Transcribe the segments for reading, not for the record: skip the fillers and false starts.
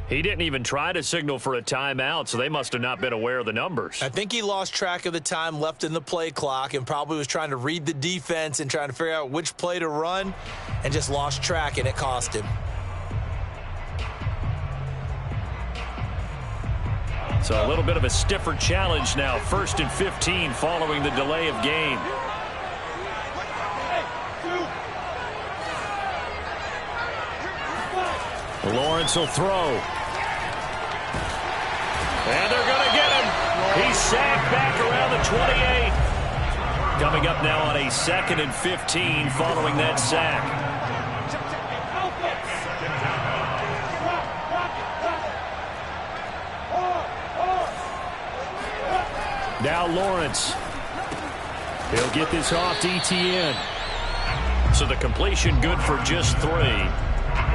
He didn't even try to signal for a timeout, so they must have not been aware of the numbers. I think he lost track of the time left in the play clock and probably was trying to read the defense and trying to figure out which play to run and just lost track, and it cost him. So a little bit of a stiffer challenge now. 1st and 15 following the delay of game. Lawrence will throw. And they're going to get him. He's sacked back around the 28. Coming up now on a 2nd and 15 following that sack. Now Lawrence. He'll get this off to ETN. So the completion good for just 3.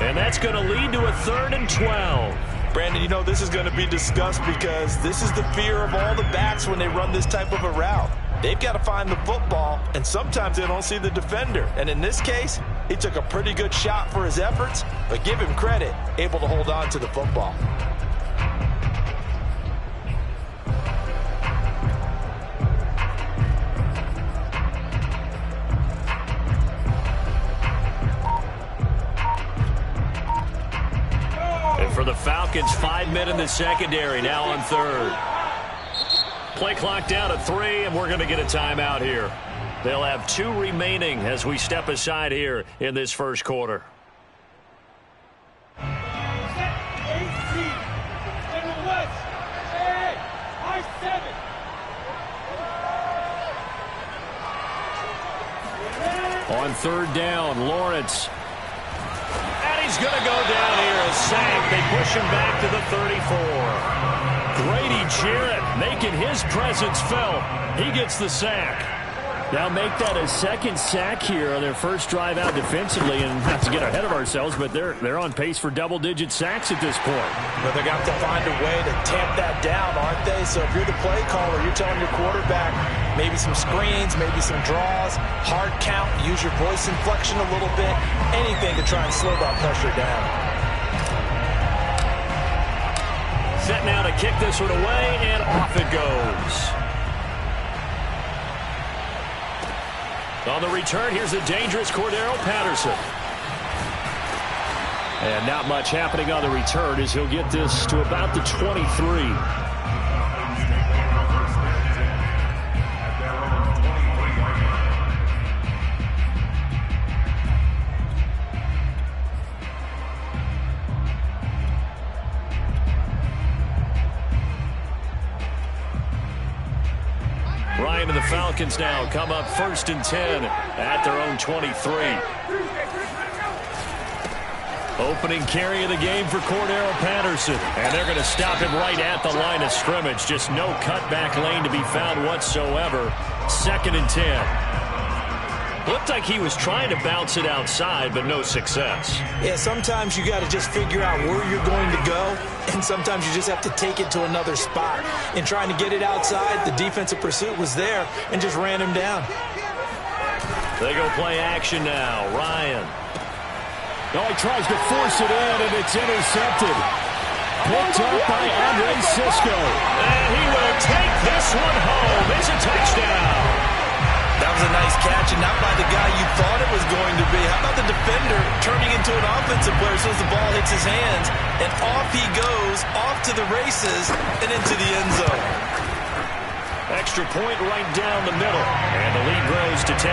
And that's going to lead to a 3rd and 12. Brandon, you know this is going to be discussed because this is the fear of all the backs when they run this type of a route. They've got to find the football, and sometimes they don't see the defender. And in this case, he took a pretty good shot for his efforts, but give him credit, able to hold on to the football. For the Falcons, 5 men in the secondary, now on 3rd. Play clock down at 3, and we're going to get a timeout here. They'll have 2 remaining as we step aside here in this first quarter. On 3rd down, Lawrence. He's going to go down here, a sack. They push him back to the 34. Grady Jarrett making his presence felt. He gets the sack. Now make that a 2nd sack here on their first drive out defensively, and not to get ahead of ourselves, but they're on pace for double-digit sacks at this point. But they're going to have to find a way to tamp that down, aren't they? So if you're the play caller, you're telling your quarterback maybe some screens, maybe some draws, hard count, use your voice inflection a little bit, anything to try and slow that pressure down. Set now to kick this one away, and off it goes. On the return, here's a dangerous Cordero Patterson. And not much happening on the return as he'll get this to about the 23. Ryan and the Falcons now come up 1st and 10 at their own 23. Opening carry of the game for Cordero Patterson. And they're going to stop him right at the line of scrimmage. Just no cutback lane to be found whatsoever. 2nd and 10. Looked like he was trying to bounce it outside, but no success. Yeah, sometimes you got to just figure out where you're going to go, and sometimes you just have to take it to another spot. In trying to get it outside, the defensive pursuit was there and just ran him down. They go play action now. Ryan. Oh, he tries to force it in, and it's intercepted. Picked up by Andre Cisco. And he will take this one home. It's a touchdown. That was a nice catch, and not by the guy you thought it was going to be. How about the defender turning into an offensive player as soon as the ball hits his hands, and off he goes, off to the races, and into the end zone. Extra point right down the middle, and the lead grows to 10-0.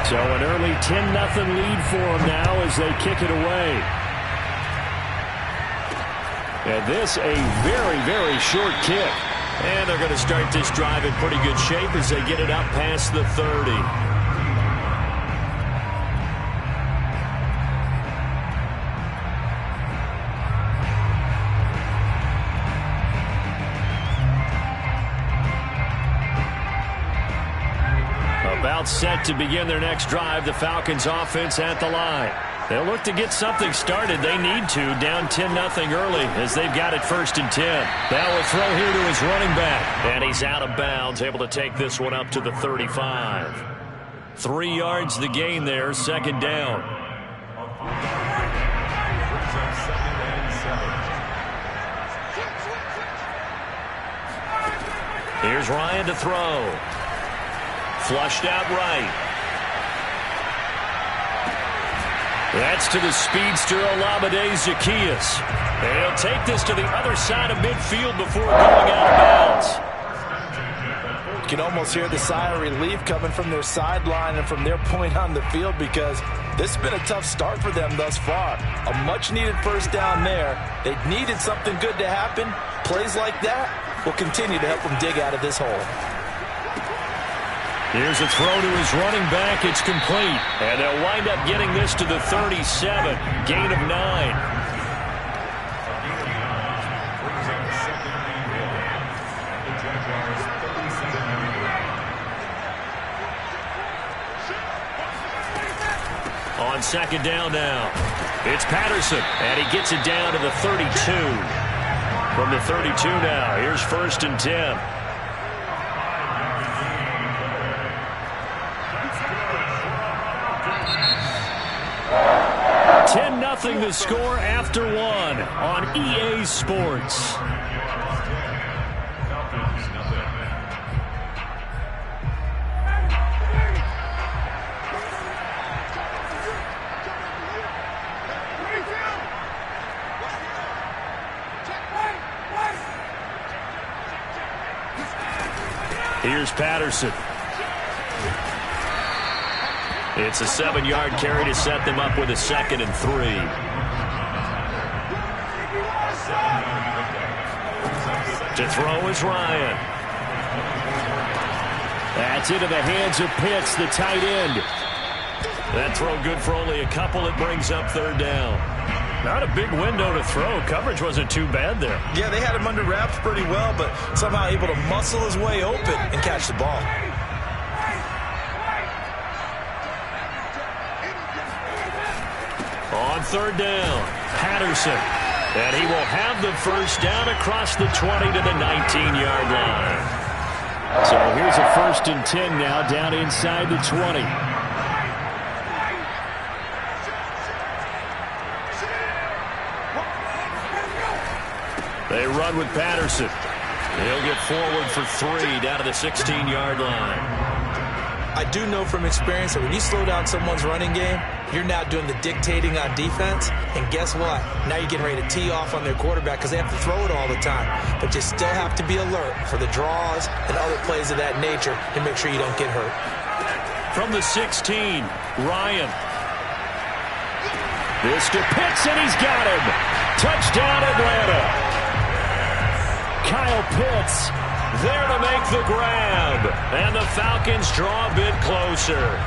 So an early 10-0 lead for them now as they kick it away. And this a very, very short kick. And they're going to start this drive in pretty good shape as they get it up past the 30. About set to begin their next drive. The Falcons offense at the line. They'll look to get something started. They need to, down 10-0 early as they've got it 1st and 10. Now will throw here to his running back. And he's out of bounds, able to take this one up to the 35. 3 yards the gain there, 2nd down. Here's Ryan to throw. Flushed out right. That's to the speedster Olamide Zaccheaus. And he'll take this to the other side of midfield before going out of bounds. You can almost hear the sigh of relief coming from their sideline and from their point on the field, because this has been a tough start for them thus far. A much-needed 1st down there. They needed something good to happen. Plays like that will continue to help them dig out of this hole. Here's a throw to his running back. It's complete. And they'll wind up getting this to the 37. Gain of 9. On 2nd down now. It's Patterson. And he gets it down to the 32. From the 32 now. Here's 1st and 10. 10-0 the score after 1 on EA Sports. Here's Patterson. It's a 7-yard carry to set them up with a 2nd and 3. To throw is Ryan. That's into the hands of Pitts, the tight end. That throw good for only a couple. It brings up 3rd down. Not a big window to throw. Coverage wasn't too bad there. Yeah, they had him under wraps pretty well, but somehow able to muscle his way open and catch the ball. On 3rd down, Patterson. And he will have the 1st down across the 20 to the 19-yard line. So here's a 1st and 10 now down inside the 20. They run with Patterson. He'll get forward for 3 down to the 16-yard line. I do know from experience that when you slow down someone's running game, you're now doing the dictating on defense. And guess what? Now you're getting ready to tee off on their quarterback because they have to throw it all the time. But you still have to be alert for the draws and other plays of that nature to make sure you don't get hurt. From the 16, Ryan. This to Pitts, and he's got him. Touchdown, Atlanta. Kyle Pitts there to make the grab. And the Falcons draw a bit closer.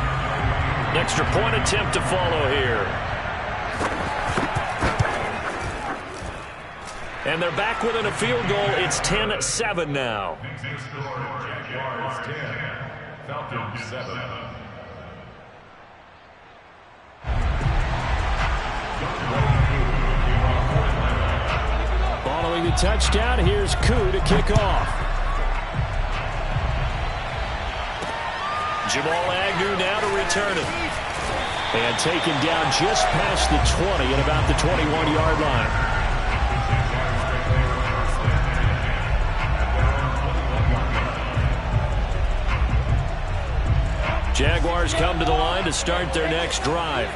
Extra point attempt to follow here. And they're back within a field goal. It's 10-7 now. Falcons 7. Following the touchdown, here's Koo to kick off. Jamal Agnew now to return it. And taken down just past the 20 at about the 21-yard line. Jaguars come to the line to start their next drive.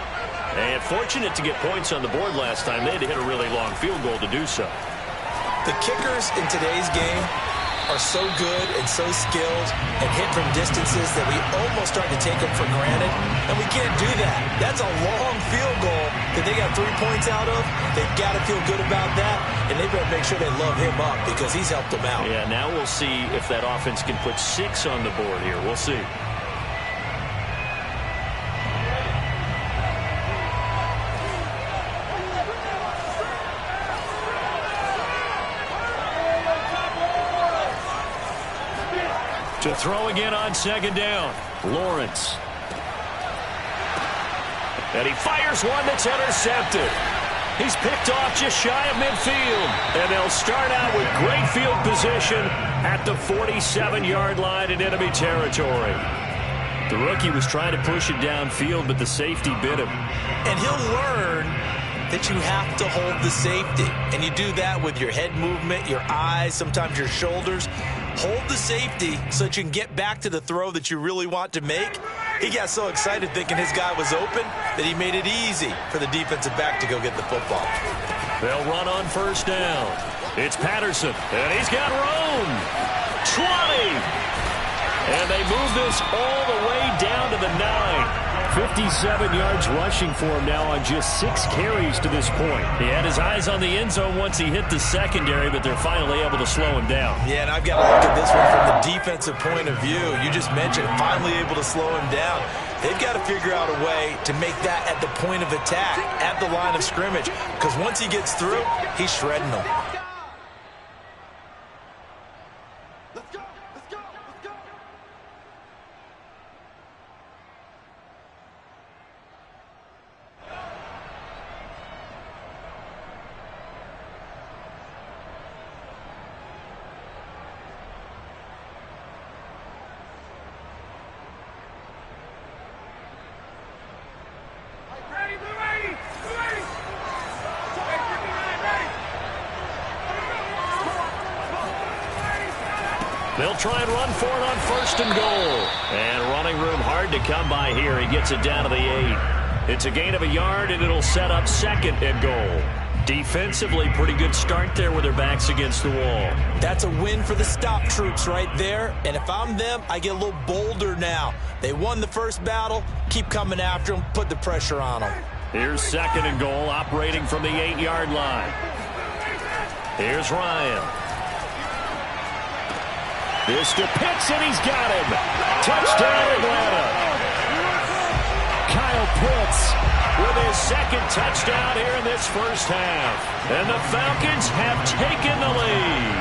And fortunate to get points on the board last time. They had to hit a really long field goal to do so. The kickers in today's game are so good and so skilled and hit from distances that we almost start to take them for granted, and we can't do that. That's a long field goal that they got 3 points out of. They've got to feel good about that, and they better make sure they love him up because he's helped them out. Yeah, now we'll see if that offense can put 6 on the board here. We'll see. To throw again on second down, Lawrence. And he fires one that's intercepted. He's picked off just shy of midfield. And they'll start out with great field position at the 47-yard line in enemy territory. The rookie was trying to push it downfield, but the safety bit him. And he'll learn that you have to hold the safety. And you do that with your head movement, your eyes, sometimes your shoulders. Hold the safety so that you can get back to the throw that you really want to make. He got so excited thinking his guy was open that he made it easy for the defensive back to go get the football. They'll run on first down. It's Patterson, and he's got room. 20. And they move this all the way down to the 9. 57 yards rushing for him now on just 6 carries to this point. He had his eyes on the end zone once he hit the secondary, but they're finally able to slow him down. Yeah, and I've got to look at this one from the defensive point of view. You just mentioned finally able to slow him down. They've got to figure out a way to make that at the point of attack, at the line of scrimmage, because once he gets through, he's shredding them. They'll try and run for it on first and goal. And running room hard to come by here. He gets it down to the 8. It's a gain of a yard, and it'll set up second and goal. Defensively, pretty good start there with their backs against the wall. That's a win for the stop troops right there. And if I'm them, I get a little bolder now. They won the first battle. Keep coming after them. Put the pressure on them. Here's second and goal, operating from the 8-yard line. Here's Ryan. This to Pitts, and he's got him. Touchdown, Atlanta. Kyle Pitts with his second touchdown here in this first half. And the Falcons have taken the lead.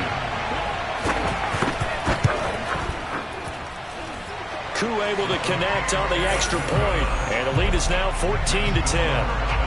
Koo able to connect on the extra point, and the lead is now 14-10.